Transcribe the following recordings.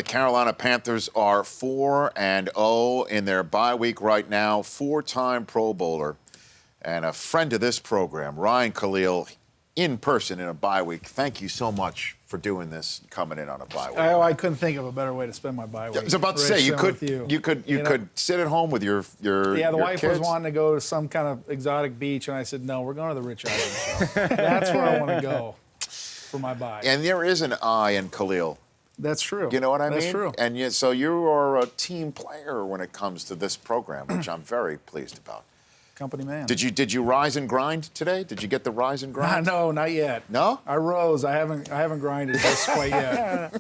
Carolina Panthers are 4-0 in their bye week right now. Four-time Pro Bowler and a friend of this program, Ryan Kalil, in person in a bye week. Thank you so much for doing this, coming in on a bye week. I couldn't think of a better way to spend my bye week. I was about to say, you could sit at home with your Yeah, the wife kids. was wanting to go to some kind of exotic beach, and I said, no, we're going to the Rich Eisen show. That's where I want to go for my bye. And there is an I in Kalil. That's true. You know what I mean? That's true. And so you are a team player when it comes to this program, which I'm very pleased about. Company man. Did you rise and grind today? Did you get the rise and grind? No, not yet. No? I rose. I haven't grinded just quite yet.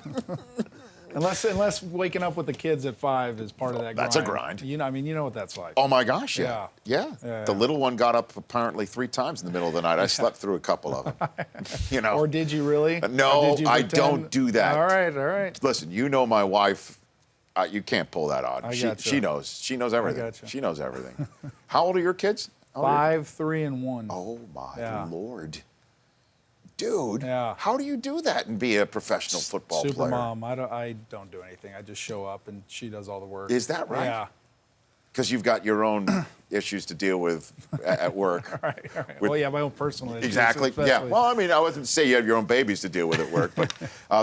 unless waking up with the kids at 5 is part of that grind. That's a grind. You know what that's like. Oh my gosh, yeah. Yeah. The little one got up apparently 3 times in the middle of the night. I slept through a couple of them. You know. Or did you really? No, did you I pretend? don't do that. All right. Listen, you know my wife. You can't pull that on. Gotcha. She knows. She knows everything. Gotcha. She knows everything. How old are your kids? 5, 3, and 1. Oh my Lord. Dude, Yeah. how do you do that and be a professional football Super player? mom. I don't do anything. I just show up and she does all the work. Is that right? Yeah. Because you've got your own issues to deal with at work. All right. Well, yeah, my own personal issues. Exactly. Yeah. especially. Well, I mean, I wasn't say you have your own babies to deal with at work, but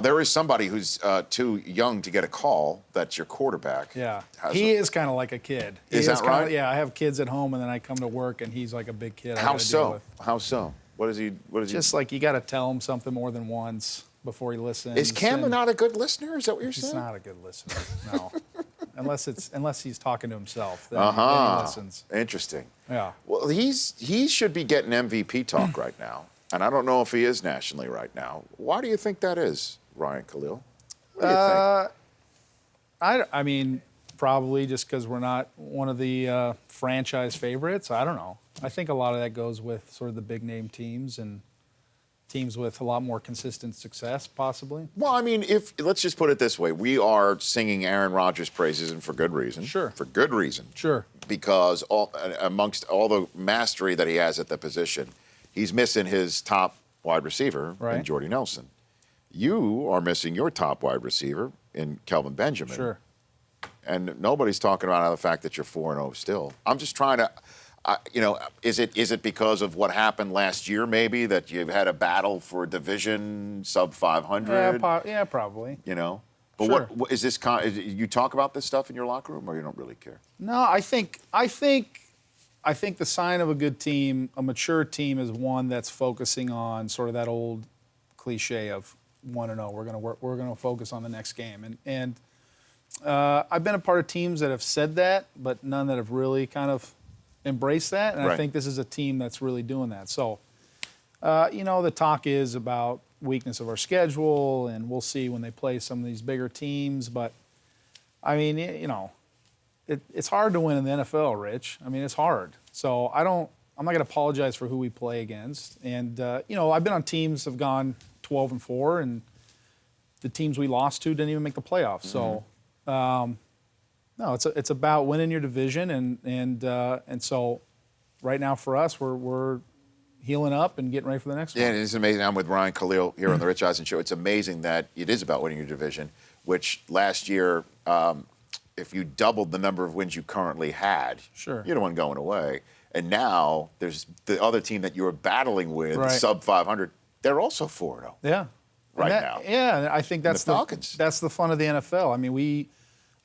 there is somebody who's too young to get a call. That's your quarterback. Yeah. He is kind of like a kid. Is that right? Yeah. I have kids at home, and then I come to work, and he's like a big kid. How so? How so? What is he? Just like you got to tell him something more than once before he listens. Is Cam not a good listener? Is that what you're He's saying? not a good listener. No. unless he's talking to himself. Then he listens. Interesting. Yeah. Well, he should be getting MVP talk right now, and I don't know if he is nationally right now. Why do you think that is, Ryan Kalil? What do you think? I mean, probably just because we're not one of the franchise favorites. I don't know. I think a lot of that goes with sort of the big name teams and teams with a lot more consistent success, possibly. Well, I mean, let's just put it this way: we are singing Aaron Rodgers' praises, and for good reason. Sure. For good reason. Sure. Because amongst all the mastery that he has at the position, he's missing his top wide receiver in Jordy Nelson. You are missing your top wide receiver in Kelvin Benjamin. Sure. And nobody's talking about the fact that you're 4-0 still. I'm just trying to, is it because of what happened last year maybe that you've had a battle for a division sub 500? Yeah, probably. You know? But Sure. what is this? You talk about this stuff in your locker room, or you don't really care? No, I think the sign of a good team, a mature team, is one that's focusing on sort of that old cliche of 1-0. We're gonna focus on the next game, and I've been a part of teams that have said that, but none that have really kind of embraced that. And I think this is a team that's really doing that. So, the talk is about weakness of our schedule, and we'll see when they play some of these bigger teams. But I mean, it's hard to win in the NFL, Rich. I mean, it's hard. So I'm not going to apologize for who we play against. And I've been on teams that have gone 12-4, and the teams we lost to didn't even make the playoffs. So. No, it's about winning your division, and so right now for us, we're healing up and getting ready for the next one. Yeah, it's amazing. I'm with Ryan Kalil here on the Rich Eisen Show. It's amazing that it is about winning your division, which last year, if you doubled the number of wins you currently had, Sure. you're the one going away. And now there's the other team that you were battling with, sub 500. They're also 4-0. Yeah. Now. Yeah, I think that's the Falcons. That's the fun of the NFL. I mean, we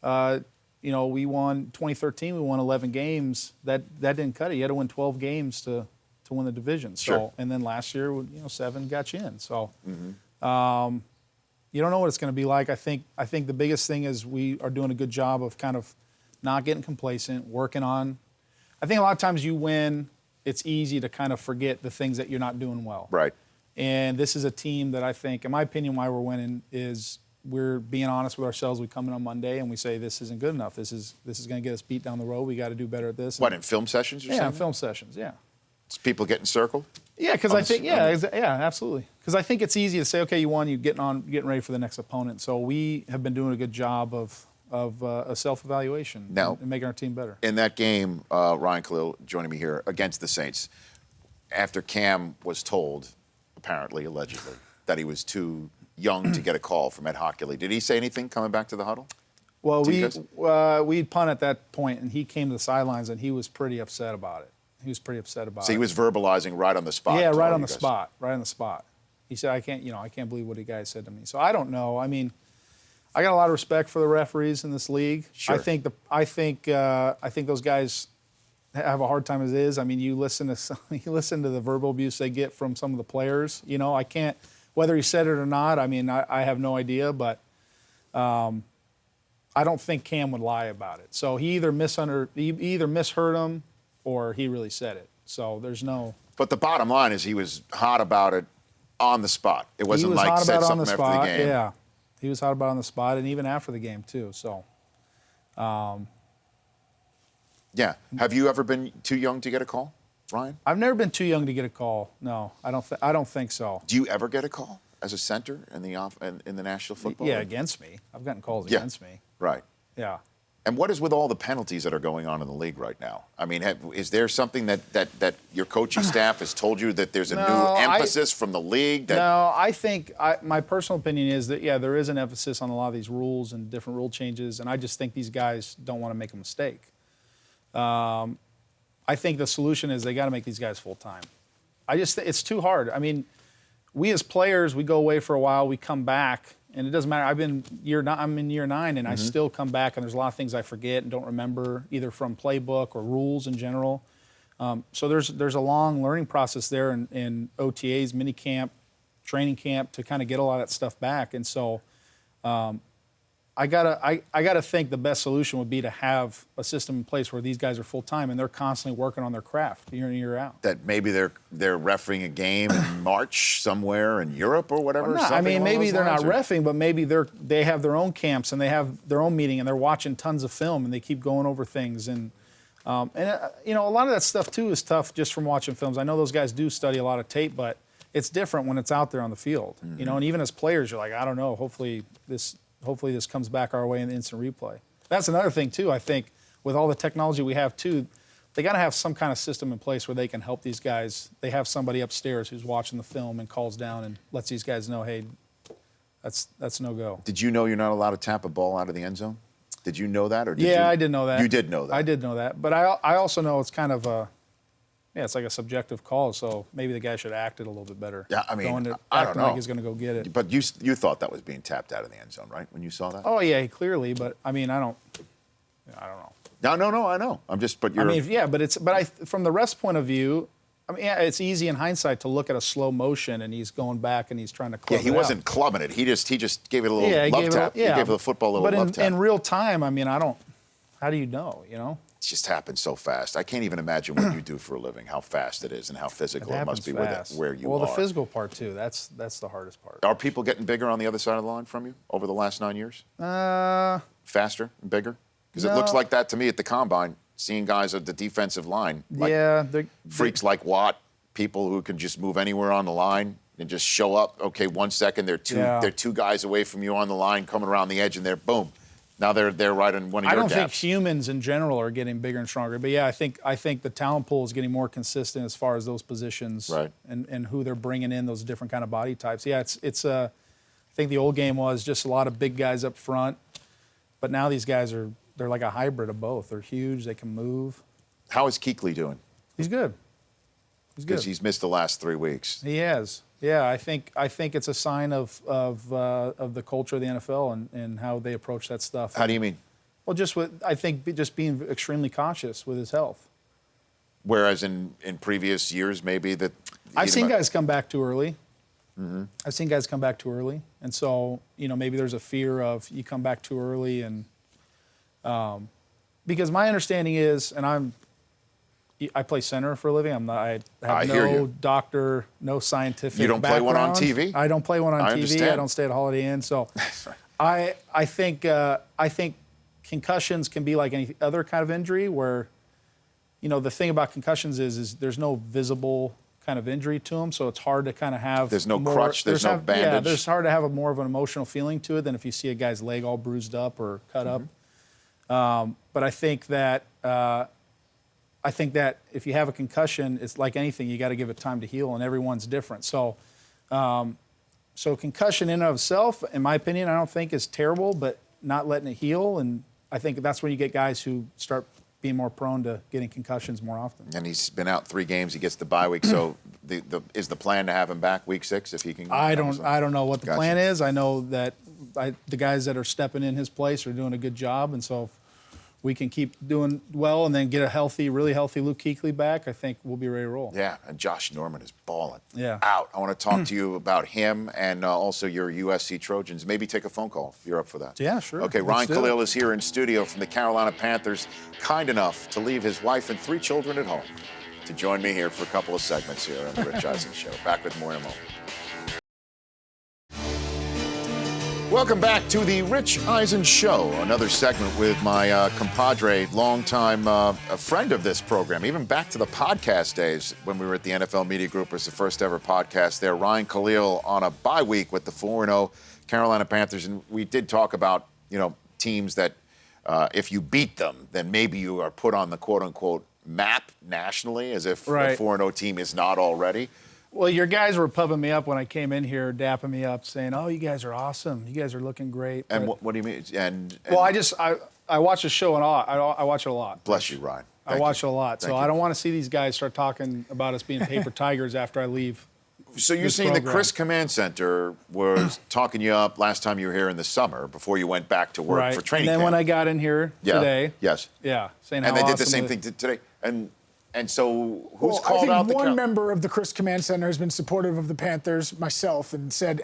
won 2013. We won 11 games. That didn't cut it. You had to win 12 games to win the division. So, Sure. And then last year, 7 got you in. So, you don't know what it's going to be like. I think the biggest thing is we are doing a good job of kind of not getting complacent, working on. I think a lot of times you win, it's easy to kind of forget the things that you're not doing well. Right. And this is a team that I think, in my opinion, why we're winning is we're being honest with ourselves. We come in on Monday and we say this isn't good enough. This is going to get us beat down the road. We got to do better at this. What, in film sessions? You're saying? In film sessions. Yeah. It's people getting circled. Yeah, because I think absolutely. Because I think it's easy to say, okay, you won, you're getting ready for the next opponent. So we have been doing a good job of a self-evaluation and making our team better. In that game, Ryan Kalil joining me here against the Saints, after Cam was told, apparently, allegedly, that he was too young to get a call from Ed Hockley. Did he say anything coming back to the huddle? Well, to you guys? we'd punt at that point, and he came to the sidelines, and he was pretty upset about it. He was pretty upset about it. So he was verbalizing right on the spot. Yeah, to right all on you the guys. spot. Right on the spot. He said, I can't believe what the guy said to me. So I don't know. I mean, I got a lot of respect for the referees in this league. Sure. I think those guys have a hard time as is. I mean, you listen to the verbal abuse they get from some of the players. You know, I can't, whether he said it or not. I mean, I have no idea, but I don't think Cam would lie about it. So he either misheard him or he really said it. So there's no. But the bottom line is he was hot about it on the spot. It wasn't like said something after the game. Yeah, he was hot about it on the spot, and even after the game too. So. Yeah. Have you ever been too young to get a call, Ryan? I've never been too young to get a call. No, I don't think so. Do you ever get a call as a center in the National Football Yeah, League? against me. I've gotten calls Yeah. against me. Right. Yeah. And what is with all the penalties that are going on in the league right now? I mean, is there something that your coaching staff has told you that there's a new emphasis from the league? No, I think my personal opinion is that, yeah, there is an emphasis on a lot of these rules and different rule changes, and I just think these guys don't want to make a mistake. I think the solution is they got to make these guys full-time. It's too hard. I mean, we as players, we go away for a while, we come back, and it doesn't matter. I'm in year 9, and I still come back, and there's a lot of things I forget and don't remember, either from playbook or rules in general. So there's a long learning process there in OTAs, mini camp, training camp to kind of get a lot of that stuff back. And so I gotta think the best solution would be to have a system in place where these guys are full time and they're constantly working on their craft year in and year out. That maybe they're refereeing a game in March somewhere in Europe or whatever. Well, no, I mean, maybe they're not reffing, but maybe they have their own camps and they have their own meeting and they're watching tons of film and they keep going over things and you know, a lot of that stuff too is tough just from watching films. I know those guys do study a lot of tape, but it's different when it's out there on the field. You know, and even as players, you're like, I don't know. Hopefully this comes back our way in the instant replay. That's another thing too. I think with all the technology we have too, they got to have some kind of system in place where they can help these guys. They have somebody upstairs who's watching the film and calls down and lets these guys know, hey, that's no go. Did you know you're not allowed to tap a ball out of the end zone? Did you know that, or did you? Yeah, I did know that. You did know that. I did know that, but I also know it's kind of it's like a subjective call. So maybe the guy should have acted a little bit better. Yeah, I mean, I don't acting know. like he's going to go get it. But you thought that was being tapped out of the end zone, right? When you saw that? Oh yeah, clearly. But I mean, I don't know. No, I know. I'm just, but you're. I mean, yeah, but from the ref's point of view, I mean, yeah, it's easy in hindsight to look at a slow motion and he's going back and he's trying to club he it wasn't out. clubbing it. He just gave it a little love tap. He gave the football a little love tap. But in real time, I mean, how do you know, you know? It just happens so fast. I can't even imagine what you do for a living, how fast it is and how physical it must be where you are. Well, the physical part too, that's the hardest part. Are people getting bigger on the other side of the line from you over the last 9 years? Faster and bigger? Because it looks like that to me at the Combine, seeing guys at the defensive line. Like freaks like Watt, people who can just move anywhere on the line and just show up. Okay, 1 second, they're two guys away from you on the line coming around the edge and they're boom. Now they're right on one of your gaps. I don't think humans in general are getting bigger and stronger, but yeah, I think the talent pool is getting more consistent as far as those positions and who they're bringing in, those different kind of body types. Yeah, it's I think the old game was just a lot of big guys up front, but now these guys they're like a hybrid of both. They're huge, they can move. How is Kuechly doing? He's good. Because he's missed the last 3 weeks. He has. Yeah, I think it's a sign of the culture of the NFL and how they approach that stuff. How do you mean? Well, I think just being extremely cautious with his health. Whereas in previous years, maybe that I've seen guys come back too early. Mm-hmm. I've seen guys come back too early, and so maybe there's a fear of you come back too early, and because my understanding is, and I play center for a living. I have no doctor, no scientific. You don't background. play one on TV? I don't play one on TV. Understand. I don't stay at Holiday Inn. So, I think concussions can be like any other kind of injury. Where, the thing about concussions is there's no visible kind of injury to them, so it's hard to kind of have. There's no crutch. There's no bandage. Yeah, there's hard to have more of an emotional feeling to it than if you see a guy's leg all bruised up or cut up. But I think that. I think that if you have a concussion, it's like anything, you got to give it time to heal, and everyone's different. So So concussion in and of itself, in my opinion, I don't think is terrible, but not letting it heal. And I think that's when you get guys who start being more prone to getting concussions more often. And he's been out 3 games. He gets the bye week. So is the plan to have him back week 6 if he can? I don't know what the Gotcha. plan is. I know that the guys that are stepping in his place are doing a good job. And so if we can keep doing well and then get a really healthy Luke Kuechly back, I think we'll be ready to roll. Yeah, and Josh Norman is balling. Yeah. Out. I want to talk to you about him and also your USC Trojans. Maybe take a phone call if you're up for that. Yeah, sure. Okay, Let's Ryan do it. Kalil is here in studio from the Carolina Panthers, kind enough to leave his wife and 3 children at home to join me here for a couple of segments here on the Rich Eisen Show. Back with more in a moment. Welcome back to the Rich Eisen Show, another segment with my compadre, longtime a friend of this program, even back to the podcast days when we were at the NFL Media Group. It was the first ever podcast there. Ryan Kalil on a bye week with the 4-0 Carolina Panthers. And we did talk about, teams that if you beat them, then maybe you are put on the quote-unquote map nationally, as if Right. the 4-0 team is not already. Well, your guys were pumping me up when I came in here, dapping me up, saying, "Oh, you guys are awesome. You guys are looking great." And But- what do you mean? And well, I watch the show a lot. I watch it a lot. bless you, Ryan. I Thank watch you. it a lot. Thank So you. I don't want to see these guys start talking about us being paper tigers after I leave. So you're this saying the program. Chris Command Center was talking you up last time you were here in the summer before you went back to work Right. for training And then camp. when I got in here today, Yes. saying And how they did the awesome same thing today. And so who's Well, called I think out the one member of the Chris Command Center has been supportive of the Panthers, myself, and said,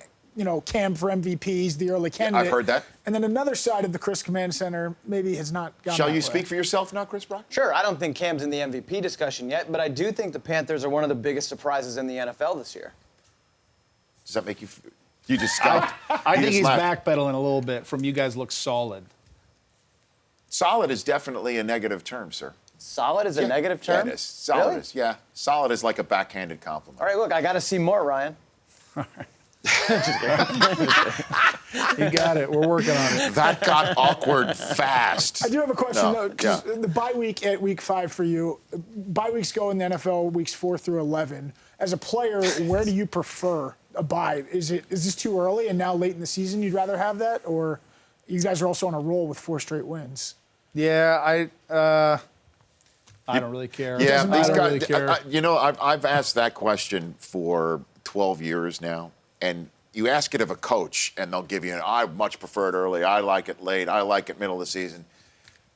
Cam for MVPs, the early candidate. I've heard that. And then another side of the Chris Command Center maybe has not gone Shall that you way. speak for yourself now, Chris Brock? Sure, I don't think Cam's in the MVP discussion yet, but I do think the Panthers are one of the biggest surprises in the NFL this year. Does that make you? You just scalped. I You think just he's laughed. backpedaling a little bit from you guys look solid. Solid is definitely a negative term, sir. Solid is a negative term? Yeah, it is. Solid Really? is. Yeah. Solid is like a backhanded compliment. All right, look, I got to see more, Ryan. You got it. We're working on it. That got awkward fast. I do have a question, No, though, 'cause yeah. the bye week at week 5 for you, bye weeks go in the NFL weeks 4 through 11. As a player, where do you prefer a bye? Is this too early and now late in the season you'd rather have that? Or you guys are also on a roll with 4 straight wins? Yeah, I don't really care. Yeah, I these don't guys. really care. I've asked that question for 12 years now, and you ask it of a coach, and they'll give you I much prefer it early. I like it late. I like it middle of the season.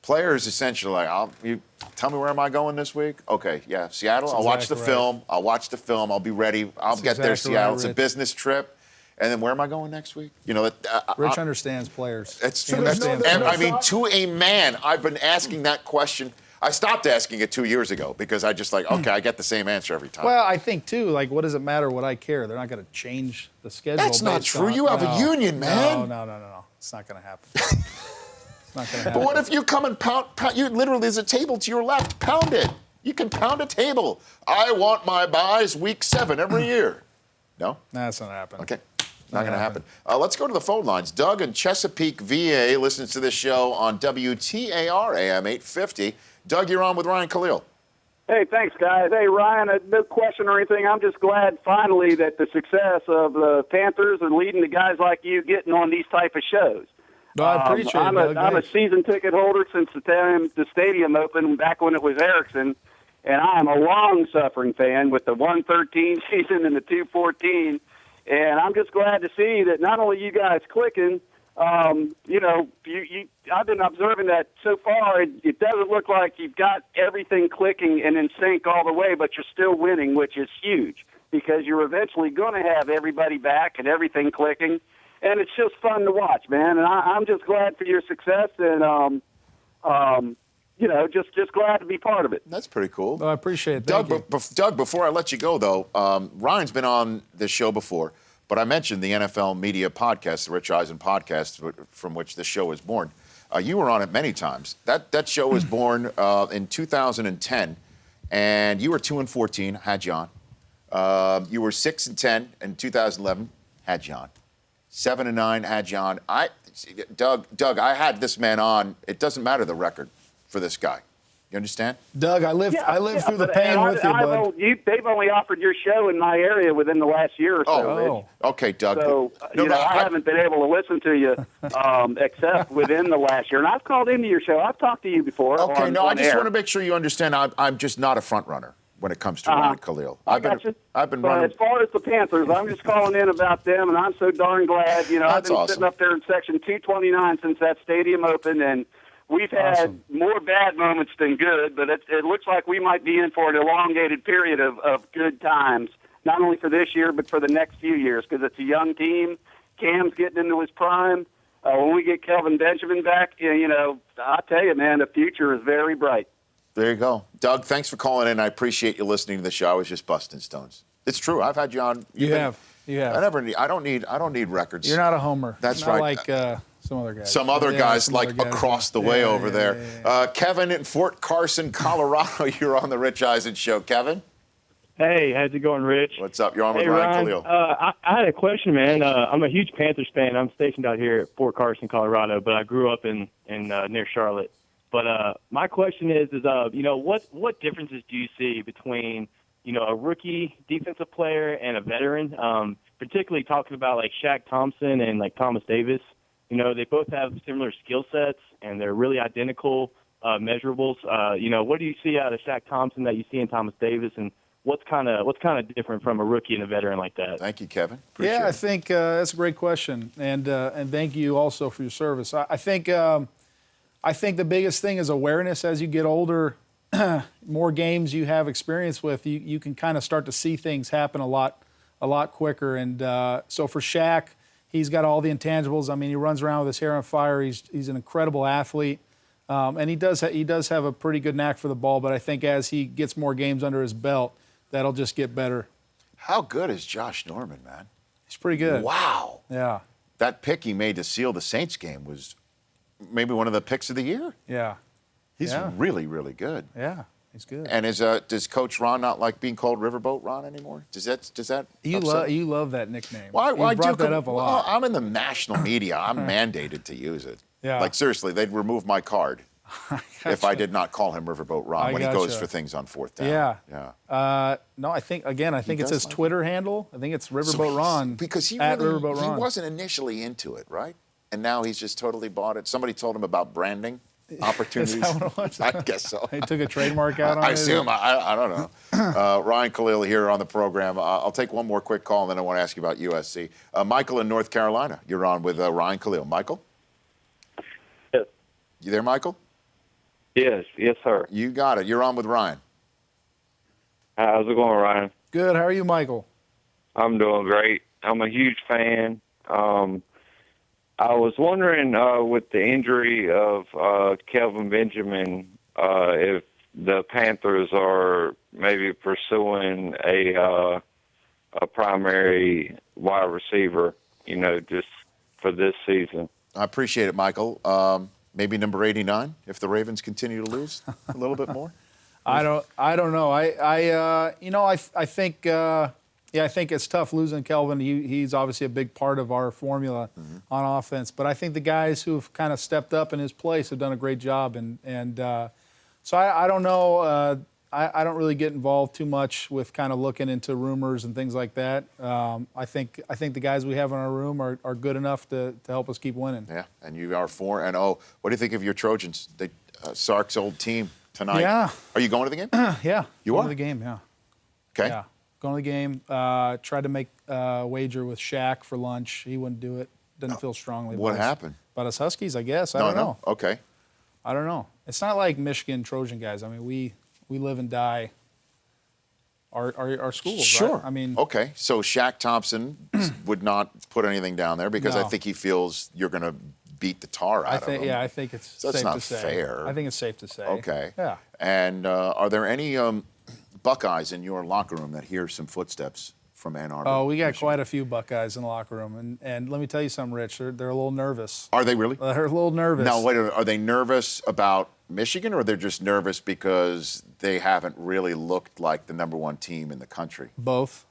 Players essentially like, you tell me where am I going this week? Okay, yeah, Seattle. I'll watch the exactly right. film. I'll watch the film. I'll be ready. I'll get there, exactly Seattle. right, It's a Rich. business trip. And then where am I going next week? Rich understands players. It's, He there's no- understands there's players. no I mean, to a man, I've been asking that question. I stopped asking it 2 years ago because I just okay, I get the same answer every time. Well, I think too. Like, what does it matter what I care? They're not going to change the schedule. That's not based true. on- You have a union, man. No. It's not going to happen. It's not going to happen. But what if you come and pound? You literally, there's a table to your left. Pound it. You can pound a table. I want my buys week 7 every year. No? That's not happening. Okay. Not going to happen. Let's go to the phone lines. Doug in Chesapeake, VA, listens to this show on WTAR AM 850. Doug, you're on with Ryan Kalil. Hey, thanks, guys. Hey, Ryan, no question or anything. I'm just glad finally that the success of the Panthers and leading to guys like you getting on these type of shows. No, I appreciate I'm it, Doug. I'm a Thanks. season ticket holder since the time the stadium opened back when it was Erickson, and I am a long-suffering fan with the 113 season and the 214. And I'm just glad to see that not only you guys clicking, I've been observing that so far. It doesn't look like you've got everything clicking and in sync all the way, but you're still winning, which is huge because you're eventually going to have everybody back and everything clicking, and it's just fun to watch, man. And I'm just glad for your success, and just glad to be part of it. That's pretty cool. Oh, I appreciate it. Thank Doug, you. Doug, before I let you go, though, Ryan's been on this show before, but I mentioned the NFL Media Podcast, the Rich Eisen podcast, from which this show was born. You were on it many times. That show was born in 2010, and you were 2-14, had you on. You were 6-10 in 2011, had you on. 7-9, had you on. Doug, I had this man on. It doesn't matter the record for this guy. You understand? Doug, I lived through the but- pain and with you, bud. they've only offered your show in my area within the last year or so, Rich. Okay, Doug. So, I haven't been able to listen to you except within the last year. And I've called into your show. I've talked to you before. Okay, I just air. want to make sure you understand I'm just not a front runner when it comes to Ryan Kalil. I've been But running. as far as the Panthers, I'm just calling in about them, and I'm so darn glad. I've That's been awesome. sitting up there in section 229 since that stadium opened, and we've had Awesome. more bad moments than good, but it looks like we might be in for an elongated period of good times, not only for this year, but for the next few years, because it's a young team. Cam's getting into his prime. When we get Kelvin Benjamin back, I tell you, man, the future is very bright. There you go. Doug, thanks for calling in. I appreciate you listening to the show. I was just busting stones. It's true. I've had you on. You have. I don't need records. You're not a homer. That's not right. like some other guys. Some other guys some like other guys. across the way over there. Kevin in Fort Carson, Colorado. You're on the Rich Eisen Show. Kevin? Hey, how's it going, Rich? What's up? You're on with Hey, Ryan Ryan. Kalil. I had a question, man. I'm a huge Panthers fan. I'm stationed out here at Fort Carson, Colorado, but I grew up in near Charlotte. But my question is what differences do you see between a rookie defensive player and a veteran? Particularly talking about like Shaq Thompson and like Thomas Davis. They both have similar skill sets and they're really identical measurables. What do you see out of Shaq Thompson that you see in Thomas Davis, and what's kind of different from a rookie and a veteran like that? Thank you, Kevin. Appreciate Yeah, I it. think that's a great question, and thank you also for your service. I think the biggest thing is awareness. As you get older, more games you have experience with, you can kind of start to see things happen a lot quicker. And so for Shaq, he's got all the intangibles. I mean, he runs around with his hair on fire. He's an incredible athlete, and he does have a pretty good knack for the ball. But I think as he gets more games under his belt, that'll just get better. How good is Josh Norman, man? He's pretty good. Wow. Yeah. That pick he made to seal the Saints game was maybe one of the picks of the year. Yeah. He's Yeah. really, really good. Yeah. He's good. And does Coach Ron not like being called Riverboat Ron anymore? Does that You upset- love that nickname. Well, you I brought do. that up a lot. I'm in the national media. I'm mandated to use it. Yeah. Like seriously, they'd remove my card if I did not call him Riverboat Ron I when he goes gotcha. for things on fourth down. Yeah. No, I think it's his like Twitter handle. I think it's Riverboat Ron. Because he at really, Riverboat he Ron. wasn't initially into it, right? And now he's just totally bought it. Somebody told him about branding opportunities. Is that what it was? I guess so. He took a trademark out on it. I assume. I don't know. Ryan Kalil here on the program. I'll take one more quick call, and then I want to ask you about USC. Michael in North Carolina. You're on with Ryan Kalil. Michael? Yes. You there, Michael? Yes, sir. You got it. You're on with Ryan. How's it going, Ryan? Good. How are you, Michael? I'm doing great. I'm a huge fan. I was wondering, with the injury of Kelvin Benjamin, if the Panthers are maybe pursuing a primary wide receiver, just for this season. I appreciate it, Michael. Maybe number 89 if the Ravens continue to lose a little bit more. I don't know. I think I think it's tough losing Kelvin. He's obviously a big part of our formula on offense. But I think the guys who've kind of stepped up in his place have done a great job. And so I don't know. I don't really get involved too much with kind of looking into rumors and things like that. I think the guys we have in our room are good enough to help us keep winning. Yeah, and you are 4-0. What do you think of your Trojans? Sark's old team tonight. Yeah. Are you going to the game? Yeah. You going are? to the game, yeah. Okay. Yeah. Going to the game. Tried to make a wager with Shaq for lunch. He wouldn't do it. Didn't feel strongly about What us. happened? About us Huskies, I guess. I don't know. Okay. I don't know. It's not like Michigan Trojan guys. I mean, we live and die our schools, Sure. right? I mean, okay. So Shaq Thompson would not put anything down there because I No. think he feels you're going to beat the tar out of him. I think it's So that's safe not to say. fair. I think it's safe to say. Okay. Yeah. And are there any Buckeyes in your locker room that hear some footsteps from Ann Arbor? Oh, we got Michigan? quite a few Buckeyes in the locker room, and let me tell you something, Rich. They're a little nervous. Are they really? They're a little nervous. Now, wait a minute. Are they nervous about Michigan, or they're just nervous because they haven't really looked like the number one team in the country? Both.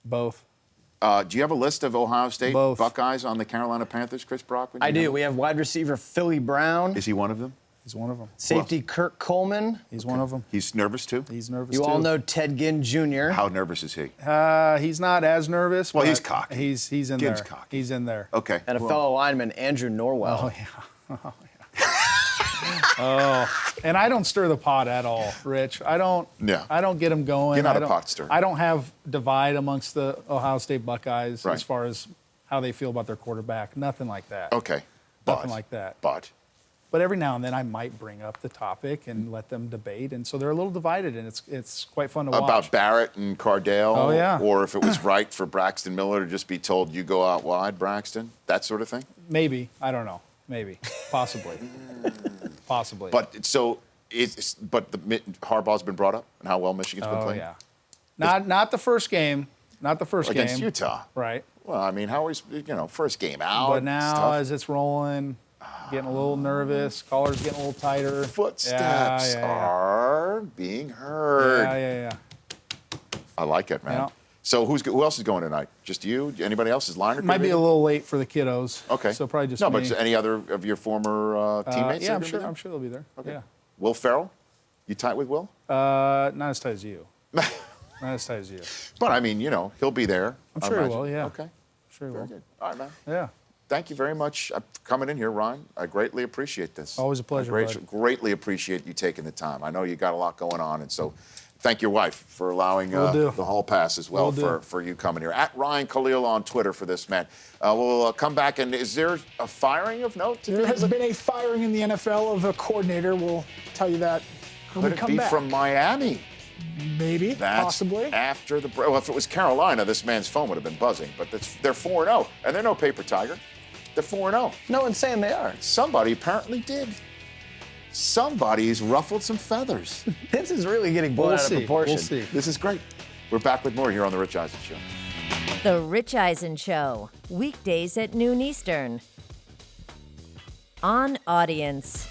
Do you have a list of Ohio State Both. Buckeyes on the Carolina Panthers, Chris Brockman? I do. We have wide receiver Philly Brown. Is he one of them? He's one of them. Safety Kirk Coleman. He's one of them. He's nervous too? He's nervous You too. all know Ted Ginn Jr. How nervous is he? He's not as nervous. Well, but he's cocky. He's in Ginn's there. cocky. He's in there. Okay. And a fellow lineman, Andrew Norwell. Oh yeah. Oh, and I don't stir the pot at all, Rich. I don't. Yeah. I don't get them going. You're not I a don't- pot stirrer. I don't have divide amongst the Ohio State Buckeyes Right. as far as how they feel about their quarterback. Nothing like that. Okay. Nothing like that. But But every now and then I might bring up the topic and let them debate, and so they're a little divided, and it's quite fun to watch. about Barrett and Cardale? Oh, yeah. Or if it was right for Braxton Miller to just be told, you go out wide, Braxton? That sort of thing? Maybe, I don't know. Maybe, possibly, possibly. But Harbaugh's been brought up and how well Michigan's been oh playing? yeah, not the first game, Against game Utah. right? Well, I mean, how is, first game out. But it's now tough. as it's rolling, getting a little nervous, collar's getting a little tighter. Footsteps Yeah. are being heard. Yeah. I like it, man. Yeah. So who else is going tonight? Just you? Anybody else? Is Liner? Might be a little late for the kiddos. Okay. So probably just no, me. but any other of your former teammates? Yeah, that are gonna be there? I'm sure they'll be there. Okay. Yeah. Will Ferrell? You tight with Will? Not as tight as you. Not as tight as you. But I mean, he'll be there. I'm I sure he imagine. will. Yeah. Okay. Sure he Very will. good. All right, man. Yeah. Thank you very much for coming in here, Ryan. I greatly appreciate this. Always a pleasure, bud. Greatly appreciate you taking the time. I know you got a lot going on, and so thank your wife for allowing Will do. the hall pass as well Will do. for you coming here. At Ryan Kalil on Twitter for this, man. We'll come back, and is there a firing of note? There has been a firing in the NFL of a coordinator. We'll tell you that when Could we it come be back. from Miami? Maybe, That's possibly. after the break. Well, if it was Carolina, this man's phone would have been buzzing. But they're 4-0, and they're no paper tiger. They're 4-0. No one's saying they are. Somebody apparently did. Somebody's ruffled some feathers. This is really getting blown out of proportion. We'll see. This is great. We're back with more here on The Rich Eisen Show. The Rich Eisen Show, weekdays at noon Eastern. On Audience.